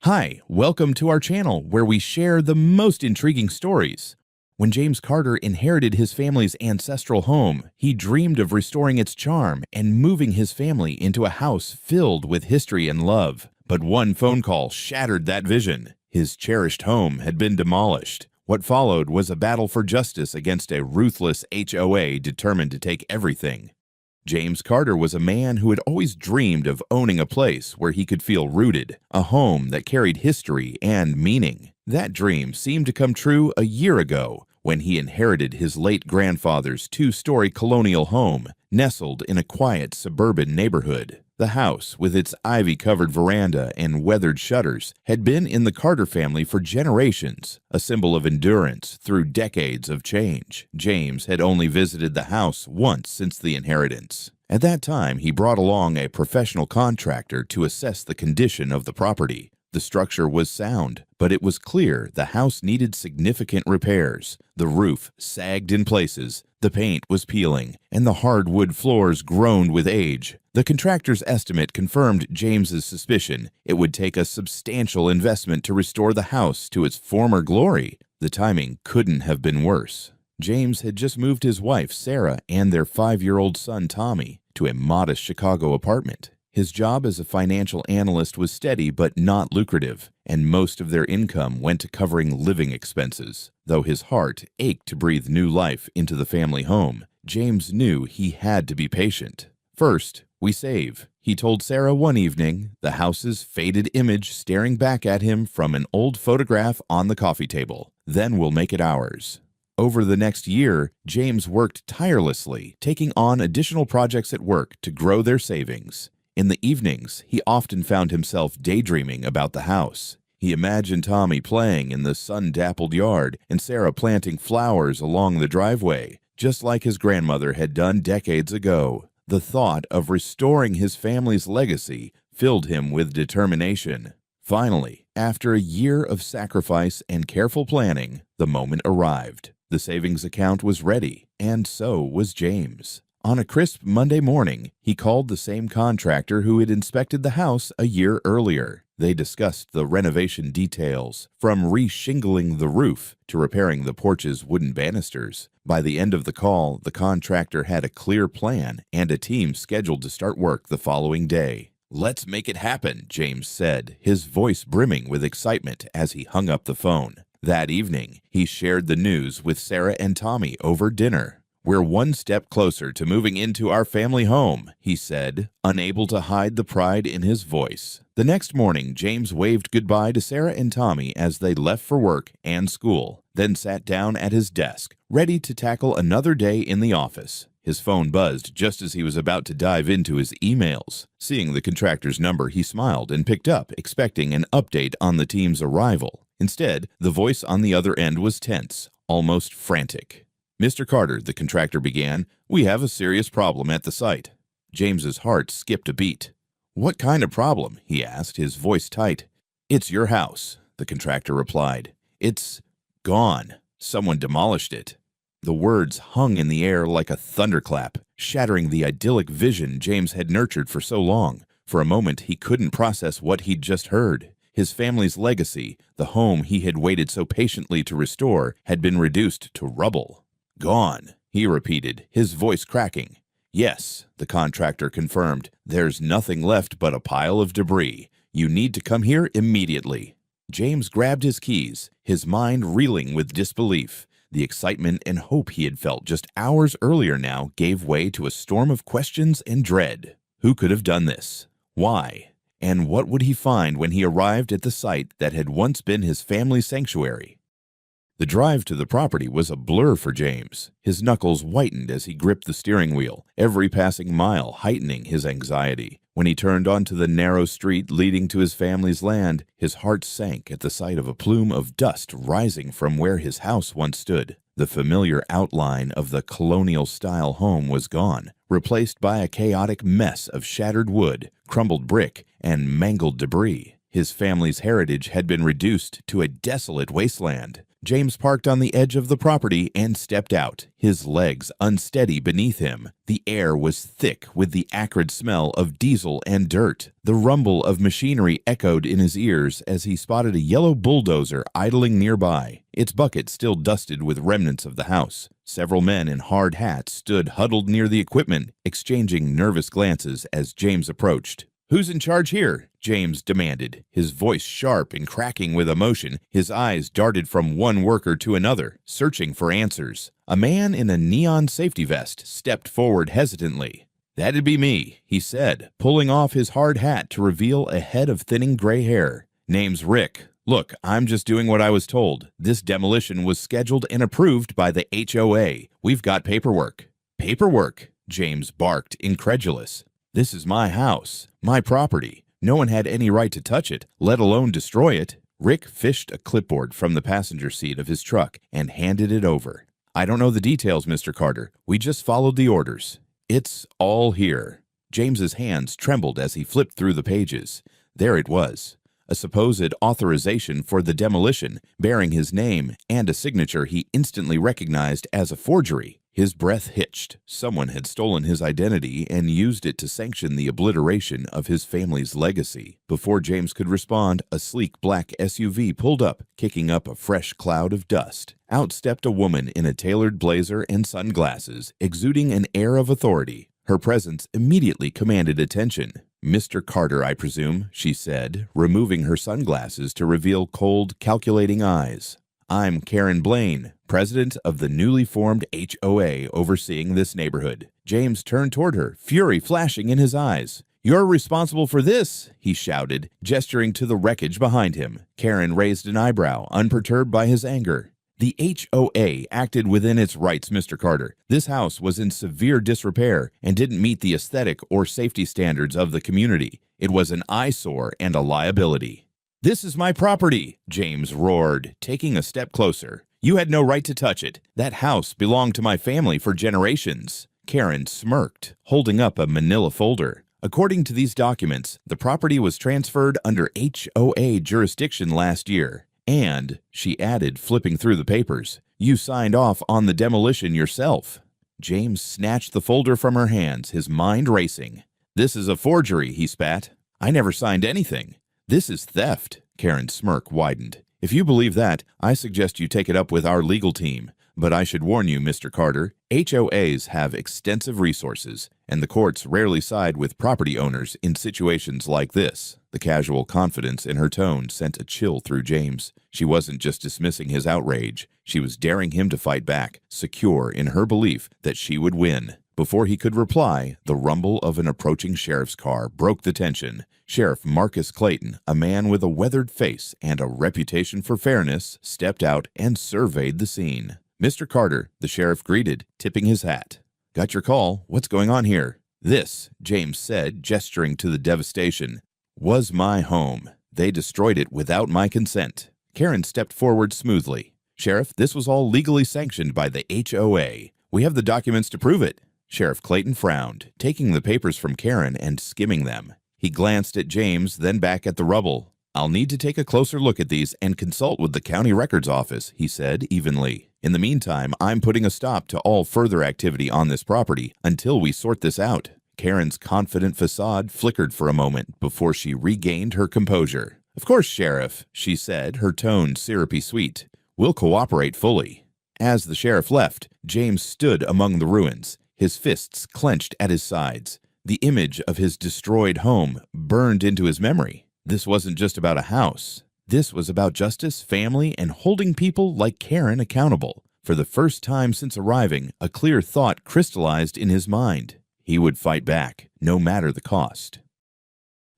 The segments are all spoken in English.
Hi, welcome to our channel where we share the most intriguing stories. When James Carter inherited his family's ancestral home, he dreamed of restoring its charm and moving his family into a house filled with history and love. But one phone call shattered that vision. His cherished home had been demolished. What followed was a battle for justice against a ruthless HOA determined to take everything. James Carter was a man who had always dreamed of owning a place where he could feel rooted, a home that carried history and meaning. That dream seemed to come true a year ago when he inherited his late grandfather's two-story colonial home, nestled in a quiet suburban neighborhood. The house, with its ivy-covered veranda and weathered shutters, had been in the Carter family for generations, a symbol of endurance through decades of change. James had only visited the house once since the inheritance. At that time, he brought along a professional contractor to assess the condition of the property. The structure was sound, but it was clear the house needed significant repairs. The roof sagged in places, the paint was peeling, and the hardwood floors groaned with age. The contractor's estimate confirmed James's suspicion. It would take a substantial investment to restore the house to its former glory. The timing couldn't have been worse. James had just moved his wife, Sarah, and their 5-year-old son, Tommy, to a modest Chicago apartment. His job as a financial analyst was steady but not lucrative, and most of their income went to covering living expenses. Though his heart ached to breathe new life into the family home, James knew he had to be patient. "First, we save," he told Sarah one evening, the house's faded image staring back at him from an old photograph on the coffee table. "Then we'll make it ours." Over the next year, James worked tirelessly, taking on additional projects at work to grow their savings. In the evenings, he often found himself daydreaming about the house. He imagined Tommy playing in the sun-dappled yard and Sarah planting flowers along the driveway, just like his grandmother had done decades ago. The thought of restoring his family's legacy filled him with determination. Finally, after a year of sacrifice and careful planning, the moment arrived. The savings account was ready, and so was James. On a crisp Monday morning, he called the same contractor who had inspected the house a year earlier. They discussed the renovation details, from re-shingling the roof to repairing the porch's wooden banisters. By the end of the call, the contractor had a clear plan and a team scheduled to start work the following day. "Let's make it happen," James said, his voice brimming with excitement as he hung up the phone. That evening, he shared the news with Sarah and Tommy over dinner. "We're one step closer to moving into our family home," he said, unable to hide the pride in his voice. The next morning, James waved goodbye to Sarah and Tommy as they left for work and school, then sat down at his desk, ready to tackle another day in the office. His phone buzzed just as he was about to dive into his emails. Seeing the contractor's number, he smiled and picked up, expecting an update on the team's arrival. Instead, the voice on the other end was tense, almost frantic. "Mr. Carter," the contractor began, "we have a serious problem at the site." James's heart skipped a beat. "What kind of problem?" he asked, his voice tight. "It's your house," the contractor replied. "It's gone. Someone demolished it." The words hung in the air like a thunderclap, shattering the idyllic vision James had nurtured for so long. For a moment, he couldn't process what he'd just heard. His family's legacy, the home he had waited so patiently to restore, had been reduced to rubble. "Gone," he repeated, his voice cracking. "Yes," the contractor confirmed. "There's nothing left but a pile of debris. You need to come here immediately." James grabbed his keys, his mind reeling with disbelief. The excitement and hope he had felt just hours earlier now gave way to a storm of questions and dread. Who could have done this? Why? And what would he find when he arrived at the site that had once been his family's sanctuary? The drive to the property was a blur for James. His knuckles whitened as he gripped the steering wheel, every passing mile heightening his anxiety. When he turned onto the narrow street leading to his family's land, his heart sank at the sight of a plume of dust rising from where his house once stood. The familiar outline of the colonial-style home was gone, replaced by a chaotic mess of shattered wood, crumbled brick, and mangled debris. His family's heritage had been reduced to a desolate wasteland. James parked on the edge of the property and stepped out, his legs unsteady beneath him. The air was thick with the acrid smell of diesel and dirt. The rumble of machinery echoed in his ears as he spotted a yellow bulldozer idling nearby, its bucket still dusted with remnants of the house. Several men in hard hats stood huddled near the equipment, exchanging nervous glances as James approached. "Who's in charge here?" James demanded, his voice sharp and cracking with emotion. His eyes darted from one worker to another, searching for answers. A man in a neon safety vest stepped forward hesitantly. "That'd be me," he said, pulling off his hard hat to reveal a head of thinning gray hair. "Name's Rick. Look, I'm just doing what I was told. This demolition was scheduled and approved by the HOA. We've got paperwork." "Paperwork?" James barked, incredulous. "This is my house, my property. No one had any right to touch it, let alone destroy it." Rick fished a clipboard from the passenger seat of his truck and handed it over. "I don't know the details, Mr. Carter. We just followed the orders." "It's all here." James's hands trembled as he flipped through the pages. There it was, a supposed authorization for the demolition, bearing his name and a signature he instantly recognized as a forgery. His breath hitched. Someone had stolen his identity and used it to sanction the obliteration of his family's legacy. Before James could respond, a sleek black SUV pulled up, kicking up a fresh cloud of dust. Out stepped a woman in a tailored blazer and sunglasses, exuding an air of authority. Her presence immediately commanded attention. "Mr. Carter, I presume," she said, removing her sunglasses to reveal cold, calculating eyes. "I'm Karen Blaine, president of the newly formed HOA overseeing this neighborhood." James turned toward her, fury flashing in his eyes. "You're responsible for this," he shouted, gesturing to the wreckage behind him. Karen raised an eyebrow, unperturbed by his anger. "The HOA acted within its rights, Mr. Carter. This house was in severe disrepair and didn't meet the aesthetic or safety standards of the community. It was an eyesore and a liability." "This is my property," James roared, taking a step closer. "You had no right to touch it. That house belonged to my family for generations." Karen smirked, holding up a manila folder. "According to these documents, the property was transferred under HOA jurisdiction last year. And," she added, flipping through the papers, "you signed off on the demolition yourself." James snatched the folder from her hands, his mind racing. "This is a forgery," he spat. "I never signed anything." "This is theft." Karen's smirk widened. "If you believe that, I suggest you take it up with our legal team. But I should warn you, Mr. Carter, HOAs have extensive resources, and the courts rarely side with property owners in situations like this." The casual confidence in her tone sent a chill through James. She wasn't just dismissing his outrage. She was daring him to fight back, secure in her belief that she would win. Before he could reply, the rumble of an approaching sheriff's car broke the tension. Sheriff Marcus Clayton, a man with a weathered face and a reputation for fairness, stepped out and surveyed the scene. "Mr. Carter," the sheriff greeted, tipping his hat. "Got your call. What's going on here?" "This," James said, gesturing to the devastation, "was my home. They destroyed it without my consent." Karen stepped forward smoothly. "Sheriff, this was all legally sanctioned by the HOA. We have the documents to prove it." Sheriff Clayton frowned, taking the papers from Karen and skimming them. He glanced at James, then back at the rubble. "I'll need to take a closer look at these and consult with the county records office," he said evenly. "In the meantime, I'm putting a stop to all further activity on this property until we sort this out." Karen's confident facade flickered for a moment before she regained her composure. "Of course, Sheriff," she said, her tone syrupy sweet. "We'll cooperate fully." As the sheriff left, James stood among the ruins, his fists clenched at his sides. The image of his destroyed home burned into his memory. This wasn't just about a house. This was about justice, family, and holding people like Karen accountable. For the first time since arriving, a clear thought crystallized in his mind. He would fight back, no matter the cost.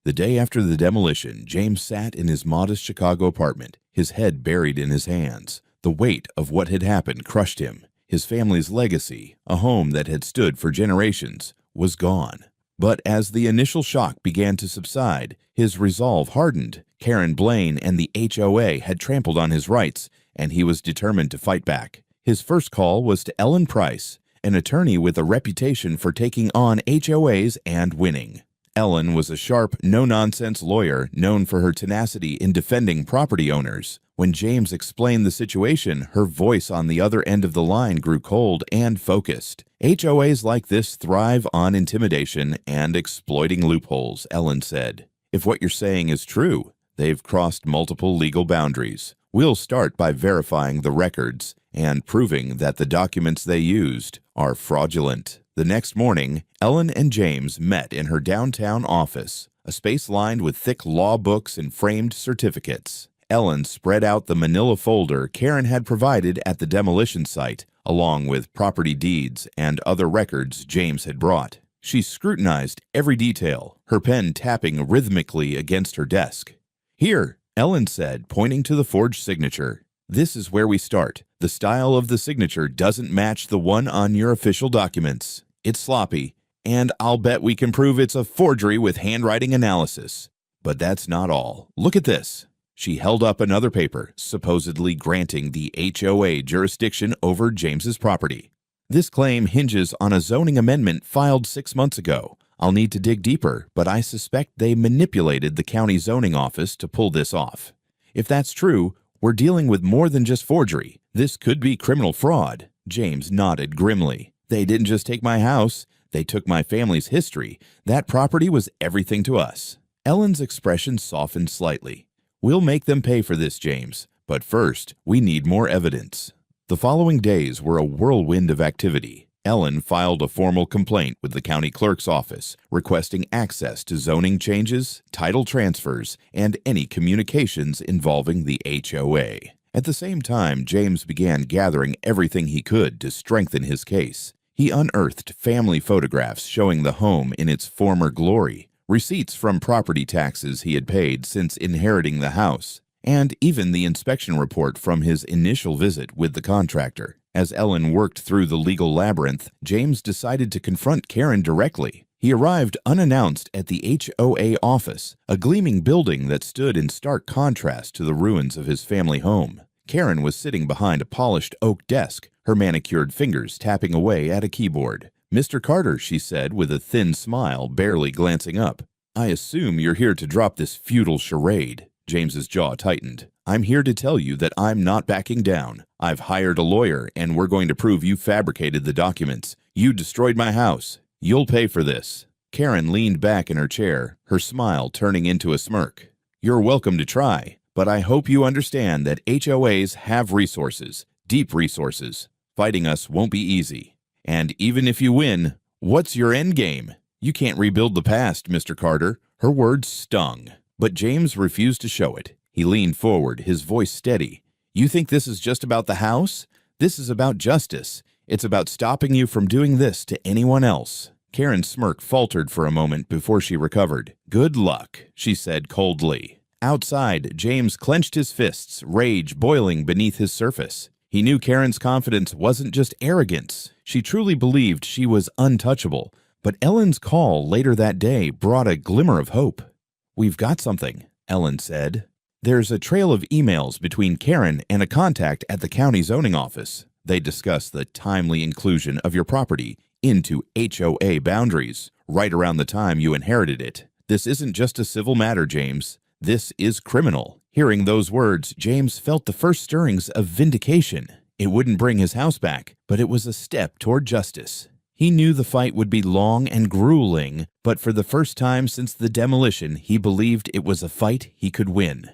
The day after the demolition, James sat in his modest Chicago apartment, his head buried in his hands. The weight of what had happened crushed him. His family's legacy, a home that had stood for generations, was gone. But as the initial shock began to subside, his resolve hardened. Karen Blaine and the HOA had trampled on his rights, and he was determined to fight back. His first call was to Ellen Price, an attorney with a reputation for taking on HOAs and winning. Ellen was a sharp, no-nonsense lawyer known for her tenacity in defending property owners. When James explained the situation, her voice on the other end of the line grew cold and focused. HOAs like this thrive on intimidation and exploiting loopholes, Ellen said. If what you're saying is true, they've crossed multiple legal boundaries. We'll start by verifying the records and proving that the documents they used are fraudulent. The next morning, Ellen and James met in her downtown office, a space lined with thick law books and framed certificates. Ellen spread out the manila folder Karen had provided at the demolition site, along with property deeds and other records James had brought. She scrutinized every detail, her pen tapping rhythmically against her desk. "Here," Ellen said, pointing to the forged signature. "This is where we start. The style of the signature doesn't match the one on your official documents. It's sloppy, and I'll bet we can prove it's a forgery with handwriting analysis. But that's not all. Look at this." She held up another paper, supposedly granting the HOA jurisdiction over James's property. "This claim hinges on a zoning amendment filed 6 months ago. I'll need to dig deeper, but I suspect they manipulated the county zoning office to pull this off. If that's true, we're dealing with more than just forgery. This could be criminal fraud." James nodded grimly. "They didn't just take my house, they took my family's history. That property was everything to us." Ellen's expression softened slightly. "We'll make them pay for this, James, but first, we need more evidence." The following days were a whirlwind of activity. Ellen filed a formal complaint with the county clerk's office, requesting access to zoning changes, title transfers, and any communications involving the HOA. At the same time, James began gathering everything he could to strengthen his case. He unearthed family photographs showing the home in its former glory, receipts from property taxes he had paid since inheriting the house, and even the inspection report from his initial visit with the contractor. As Ellen worked through the legal labyrinth, James decided to confront Karen directly. He arrived unannounced at the HOA office, a gleaming building that stood in stark contrast to the ruins of his family home. Karen was sitting behind a polished oak desk, her manicured fingers tapping away at a keyboard. "Mr. Carter," she said with a thin smile, barely glancing up. "I assume you're here to drop this futile charade." James's jaw tightened. "I'm here to tell you that I'm not backing down. I've hired a lawyer, and we're going to prove you fabricated the documents. You destroyed my house. You'll pay for this." Karen leaned back in her chair, her smile turning into a smirk. "You're welcome to try, but I hope you understand that HOAs have resources, deep resources. Fighting us won't be easy. And even if you win, what's your end game? You can't rebuild the past, Mr. Carter." Her words stung, but James refused to show it. He leaned forward, his voice steady. "You think this is just about the house? This is about justice. It's about stopping you from doing this to anyone else." Karen's smirk faltered for a moment before she recovered. "Good luck," she said coldly. Outside, James clenched his fists, rage boiling beneath his surface. He knew Karen's confidence wasn't just arrogance. She truly believed she was untouchable. But Ellen's call later that day brought a glimmer of hope. "We've got something," Ellen said. "There's a trail of emails between Karen and a contact at the county zoning office. They discuss the timely inclusion of your property into HOA boundaries right around the time you inherited it. This isn't just a civil matter, James. This is criminal." Hearing those words, James felt the first stirrings of vindication. It wouldn't bring his house back, but it was a step toward justice. He knew the fight would be long and grueling, but for the first time since the demolition, he believed it was a fight he could win.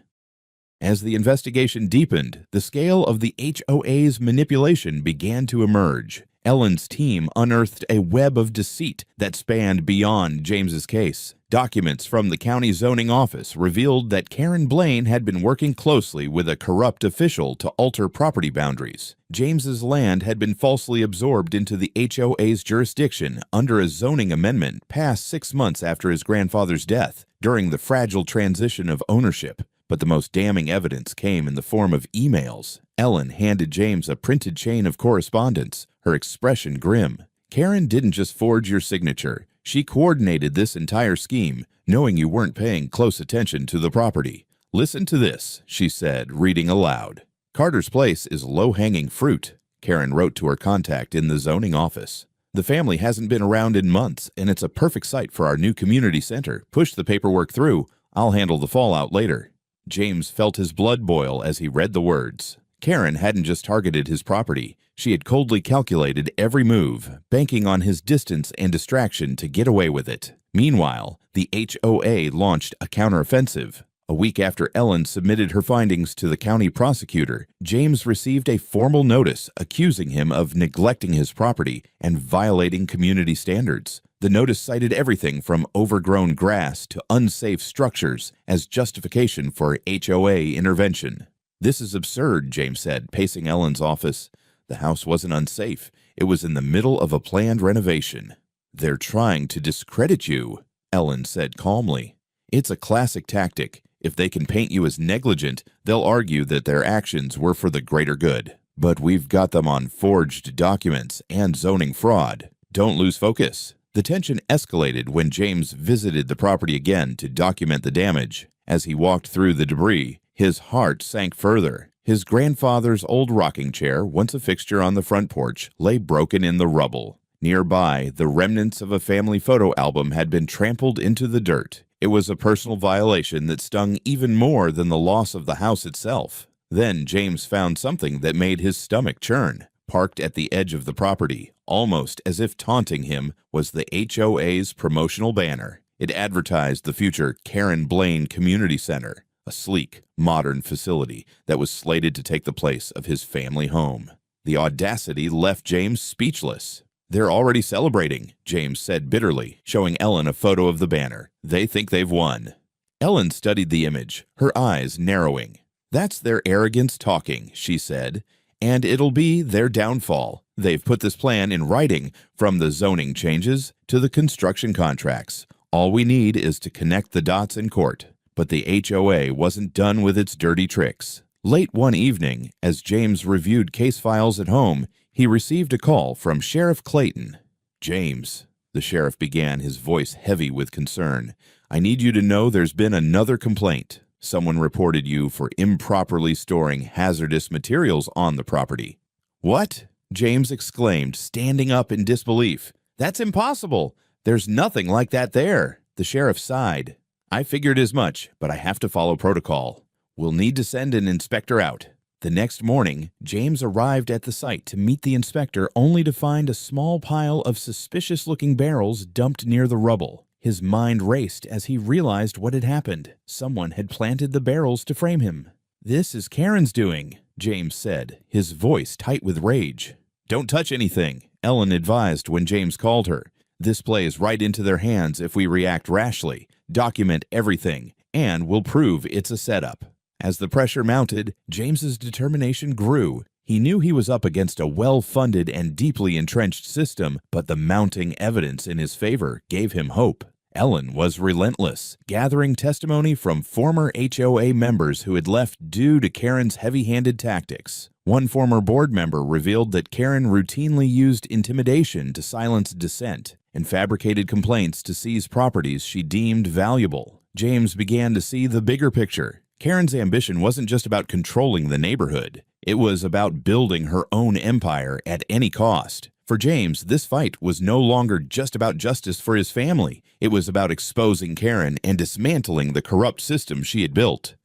As the investigation deepened, the scale of the HOA's manipulation began to emerge. Ellen's team unearthed a web of deceit that spanned beyond James's case. Documents from the county zoning office revealed that Karen Blaine had been working closely with a corrupt official to alter property boundaries. James's land had been falsely absorbed into the HOA's jurisdiction under a zoning amendment passed 6 months after his grandfather's death, during the fragile transition of ownership. But the most damning evidence came in the form of emails. Ellen handed James a printed chain of correspondence, her expression grim. "Karen didn't just forge your signature. She coordinated this entire scheme, knowing you weren't paying close attention to the property. Listen to this," she said, reading aloud. "Carter's place is low-hanging fruit," Karen wrote to her contact in the zoning office. The family hasn't been around in months, and it's a perfect site for our new community center. Push the paperwork through. I'll handle the fallout later." James felt his blood boil as he read the words. Karen hadn't just targeted his property. She had coldly calculated every move, banking on his distance and distraction to get away with it. Meanwhile, the HOA launched a counteroffensive. A week after Ellen submitted her findings to the county prosecutor, James received a formal notice accusing him of neglecting his property and violating community standards. The notice cited everything from overgrown grass to unsafe structures as justification for HOA intervention. "This is absurd," James said, pacing Ellen's office. The house wasn't unsafe. It was in the middle of a planned renovation. "They're trying to discredit you," Ellen said calmly. "It's a classic tactic. If they can paint you as negligent, they'll argue that their actions were for the greater good. But we've got them on forged documents and zoning fraud. Don't lose focus." The tension escalated when James visited the property again to document the damage. As he walked through the debris, his heart sank further. His grandfather's old rocking chair, once a fixture on the front porch, lay broken in the rubble. Nearby, the remnants of a family photo album had been trampled into the dirt. It was a personal violation that stung even more than the loss of the house itself. Then James found something that made his stomach churn. Parked at the edge of the property, almost as if taunting him, was the HOA's promotional banner. It advertised the future Karen Blaine Community Center, a sleek, modern facility that was slated to take the place of his family home. The audacity left James speechless. "They're already celebrating," James said bitterly, showing Ellen a photo of the banner. "They think they've won." Ellen studied the image, her eyes narrowing. "That's their arrogance talking," she said, "and it'll be their downfall. They've put this plan in writing, from the zoning changes to the construction contracts. All we need is to connect the dots in court." But the HOA wasn't done with its dirty tricks. Late one evening, as James reviewed case files at home, he received a call from Sheriff Clayton. "James," the sheriff began, his voice heavy with concern, "I need you to know there's been another complaint. Someone reported you for improperly storing hazardous materials on the property." "What?" James exclaimed, standing up in disbelief. "That's impossible. There's nothing like that there." The sheriff sighed. "I figured as much, but I have to follow protocol. We'll need to send an inspector out." The next morning, James arrived at the site to meet the inspector only to find a small pile of suspicious-looking barrels dumped near the rubble. His mind raced as he realized what had happened. Someone had planted the barrels to frame him. "This is Karen's doing," James said, his voice tight with rage. "Don't touch anything," Ellen advised when James called her. "This plays right into their hands if we react rashly. Document everything, and we'll prove it's a setup." As the pressure mounted, James's determination grew. He knew he was up against a well-funded and deeply entrenched system, but the mounting evidence in his favor gave him hope. Ellen was relentless, gathering testimony from former HOA members who had left due to Karen's heavy-handed tactics. One former board member revealed that Karen routinely used intimidation to silence dissent and fabricated complaints to seize properties she deemed valuable. James began to see the bigger picture. Karen's ambition wasn't just about controlling the neighborhood. It was about building her own empire at any cost. For James, this fight was no longer just about justice for his family. It was about exposing Karen and dismantling the corrupt system she had built.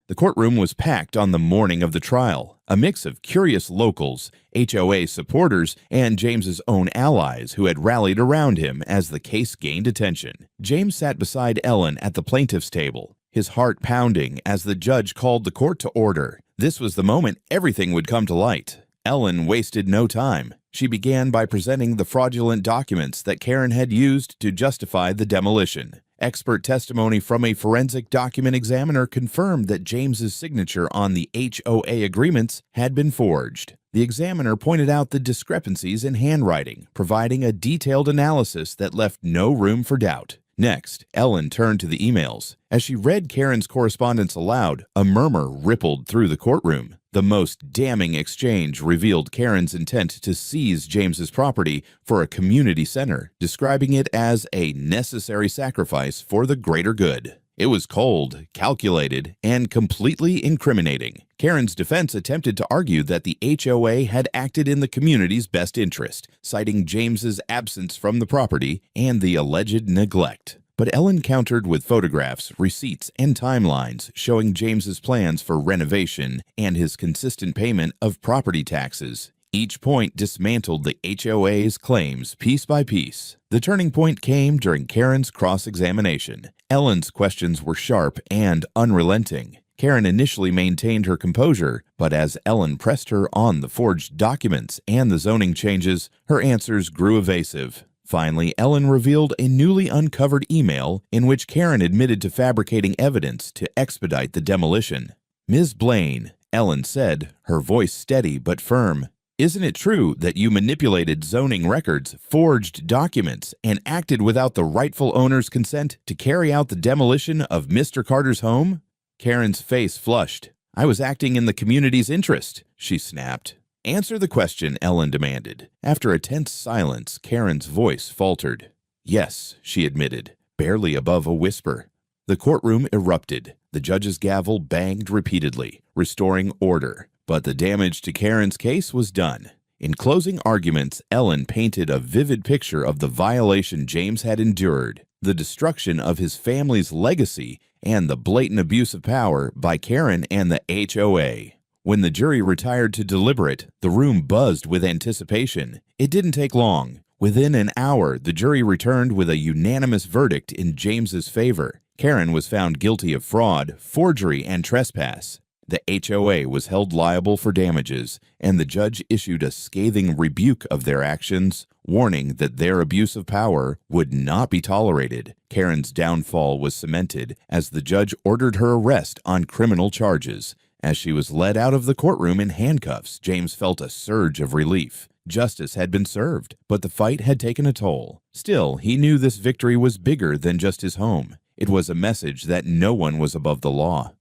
The courtroom was packed on the morning of the trial, a mix of curious locals, HOA supporters, and James's own allies who had rallied around him as the case gained attention. James sat beside Ellen at the plaintiff's table, his heart pounding as the judge called the court to order. This was the moment everything would come to light. Ellen wasted no time. She began by presenting the fraudulent documents that Karen had used to justify the demolition. Expert testimony from a forensic document examiner confirmed that James's signature on the HOA agreements had been forged. The examiner pointed out the discrepancies in handwriting, providing a detailed analysis that left no room for doubt. Next, Ellen turned to the emails. As she read Karen's correspondence aloud, a murmur rippled through the courtroom. The most damning exchange revealed Karen's intent to seize James's property for a community center, describing it as a necessary sacrifice for the greater good. It was cold, calculated, and completely incriminating. Karen's defense attempted to argue that the HOA had acted in the community's best interest, citing James's absence from the property and the alleged neglect. But Ellen countered with photographs, receipts, and timelines showing James's plans for renovation and his consistent payment of property taxes. Each point dismantled the HOA's claims piece by piece. The turning point came during Karen's cross-examination. Ellen's questions were sharp and unrelenting. Karen initially maintained her composure, but as Ellen pressed her on the forged documents and the zoning changes, her answers grew evasive. Finally, Ellen revealed a newly uncovered email in which Karen admitted to fabricating evidence to expedite the demolition. "Ms. Blaine," Ellen said, her voice steady but firm, "isn't it true that you manipulated zoning records, forged documents, and acted without the rightful owner's consent to carry out the demolition of Mr. Carter's home?" Karen's face flushed. "I was acting in the community's interest," she snapped. "Answer the question," Ellen demanded. After a tense silence, Karen's voice faltered. "Yes," she admitted, barely above a whisper. The courtroom erupted. The judge's gavel banged repeatedly, restoring order. But the damage to Karen's case was done. In closing arguments, Ellen painted a vivid picture of the violation James had endured, the destruction of his family's legacy, and the blatant abuse of power by Karen and the HOA. When the jury retired to deliberate, the room buzzed with anticipation. It didn't take long. Within an hour, the jury returned with a unanimous verdict in James's favor. Karen was found guilty of fraud, forgery, and trespass. The HOA was held liable for damages, and the judge issued a scathing rebuke of their actions, warning that their abuse of power would not be tolerated. Karen's downfall was cemented as the judge ordered her arrest on criminal charges. As she was led out of the courtroom in handcuffs, James felt a surge of relief. Justice had been served, but the fight had taken a toll. Still, he knew this victory was bigger than just his home. It was a message that no one was above the law.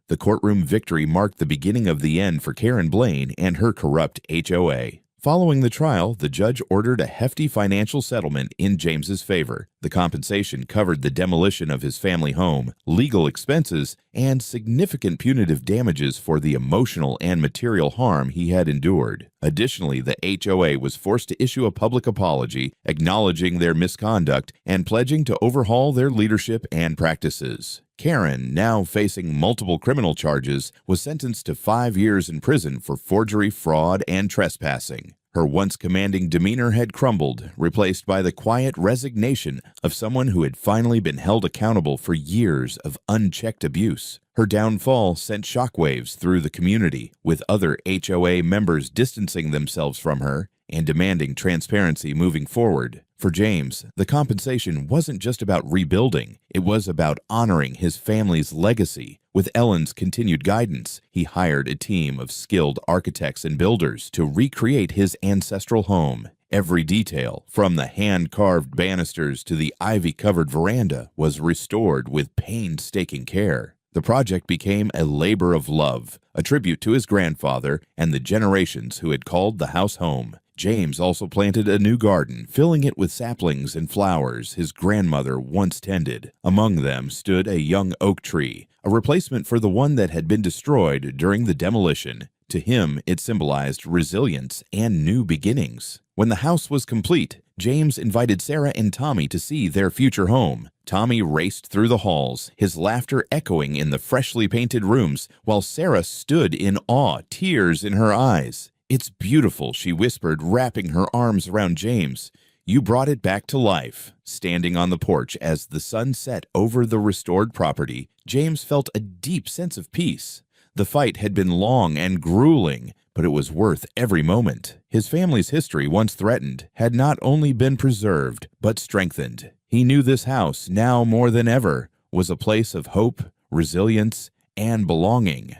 The courtroom victory marked the beginning of the end for Karen Blaine and her corrupt HOA. Following the trial, the judge ordered a hefty financial settlement in James's favor. The compensation covered the demolition of his family home, legal expenses, and significant punitive damages for the emotional and material harm he had endured. Additionally, the HOA was forced to issue a public apology, acknowledging their misconduct and pledging to overhaul their leadership and practices. Karen, now facing multiple criminal charges, was sentenced to 5 years in prison for forgery, fraud, and trespassing. Her once commanding demeanor had crumbled, replaced by the quiet resignation of someone who had finally been held accountable for years of unchecked abuse. Her downfall sent shockwaves through the community, with other HOA members distancing themselves from her and demanding transparency moving forward. For James, the compensation wasn't just about rebuilding, it was about honoring his family's legacy. With Ellen's continued guidance, he hired a team of skilled architects and builders to recreate his ancestral home. Every detail, from the hand-carved banisters to the ivy-covered veranda, was restored with painstaking care. The project became a labor of love, a tribute to his grandfather and the generations who had called the house home. James also planted a new garden, filling it with saplings and flowers his grandmother once tended. Among them stood a young oak tree, a replacement for the one that had been destroyed during the demolition. To him, it symbolized resilience and new beginnings. When the house was complete, James invited Sarah and Tommy to see their future home. Tommy raced through the halls, his laughter echoing in the freshly painted rooms, while Sarah stood in awe, tears in her eyes. "It's beautiful," she whispered, wrapping her arms around James. "You brought it back to life." Standing on the porch as the sun set over the restored property, James felt a deep sense of peace. The fight had been long and grueling, but it was worth every moment. His family's history, once threatened, had not only been preserved, but strengthened. He knew this house, now more than ever, was a place of hope, resilience, and belonging.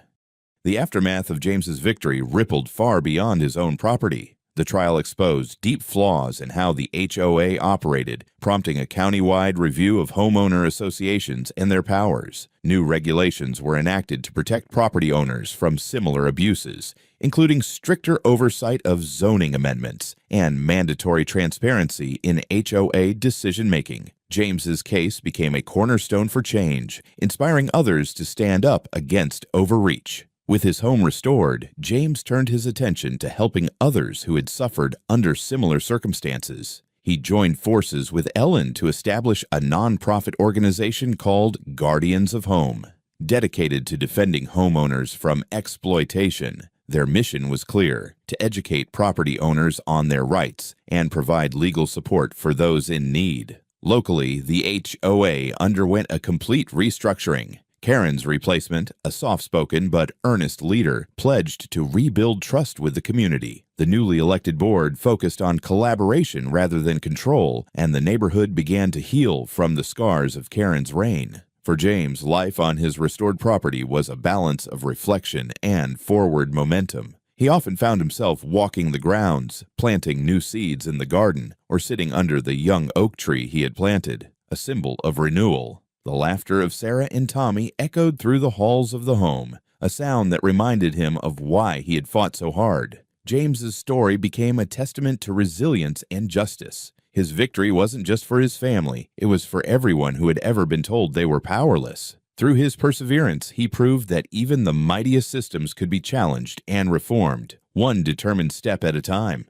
The aftermath of James's victory rippled far beyond his own property. The trial exposed deep flaws in how the HOA operated, prompting a county-wide review of homeowner associations and their powers. New regulations were enacted to protect property owners from similar abuses, including stricter oversight of zoning amendments and mandatory transparency in HOA decision-making. James's case became a cornerstone for change, inspiring others to stand up against overreach. With his home restored, James turned his attention to helping others who had suffered under similar circumstances. He joined forces with Ellen to establish a nonprofit organization called Guardians of Home. Dedicated to defending homeowners from exploitation, their mission was clear: to educate property owners on their rights and provide legal support for those in need. Locally, the HOA underwent a complete restructuring. Karen's replacement, a soft-spoken but earnest leader, pledged to rebuild trust with the community. The newly elected board focused on collaboration rather than control, and the neighborhood began to heal from the scars of Karen's reign. For James, life on his restored property was a balance of reflection and forward momentum. He often found himself walking the grounds, planting new seeds in the garden, or sitting under the young oak tree he had planted, a symbol of renewal. The laughter of Sarah and Tommy echoed through the halls of the home, a sound that reminded him of why he had fought so hard. James's story became a testament to resilience and justice. His victory wasn't just for his family, it was for everyone who had ever been told they were powerless. Through his perseverance, he proved that even the mightiest systems could be challenged and reformed, one determined step at a time.